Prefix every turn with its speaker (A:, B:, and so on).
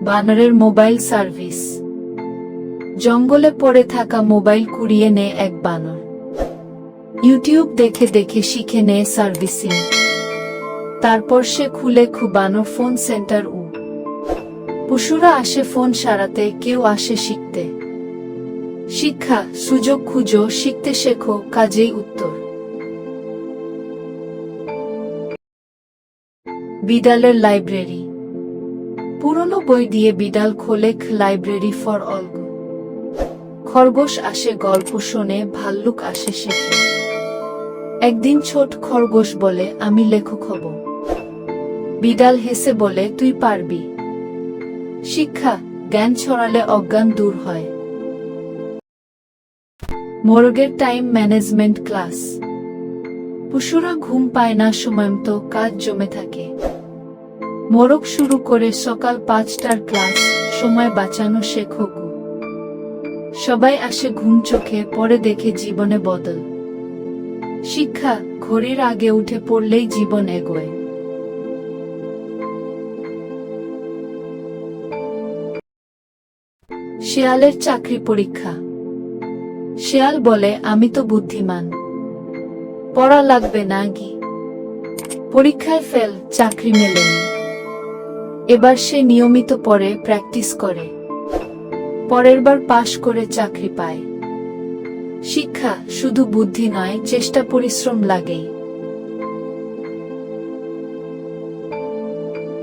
A: বানরের mobile service. জঙ্গলে পড়ে থাকা মোবাইল কুড়িয়ে নেয় এক বানর। ইউটিউব দেখে দেখে শিখে নেয় সার্ভিসিং। তারপর সে খুলে বানর ফোন সেন্টার। পশুরা আসে ফোন সারাতে, কেউ আসে শিখতে। শিক্ষা, সুযোগ খুঁজো, শিখতে শেখো, কাজেই উত্তর। বিড়ালের লাইব্রেরি। পুরনো বই দিয়ে বিড়াল খোলে লাইব্রেরি ফর অল। খরগোশ আসে গল্প শোনে, ভাল্লুক আসে শেখে। একদিন ছোট খরগোশ বলে, আমি লেখক হব। বিড়াল হেসে বলে, তুই পারবি। শিক্ষা, জ্ঞান ছড়ালে অজ্ঞান দূর হয়। মোরগের টাইম ম্যানেজমেন্ট ক্লাস। পশুরা ঘুম পায় না, সময়মতো কাজ জমে থাকে। মোরগ শুরু করে সকাল 5টার ক্লাস, সময় বাঁচানো শেখো। সবাই আসে ঘুম চোখে, পরে দেখে জীবনে বদল। শিক্ষা, ঘড়ির আগে উঠে পড়লেই জীবন এগোয়। শেয়ালের চাকরি পরীক্ষা। শেয়াল বলে, আমি তো বুদ্ধিমান, পড়া লাগবে না কি? পরীক্ষায় ফেল, চাকরি মেলেনি। এবার সে নিয়মিত পড়ে, প্র্যাকটিস করে। পরের বার পাশ করে চাকরি পায়। শিক্ষা, শুধু বুদ্ধি নয়, চেষ্টা পরিশ্রম লাগেই।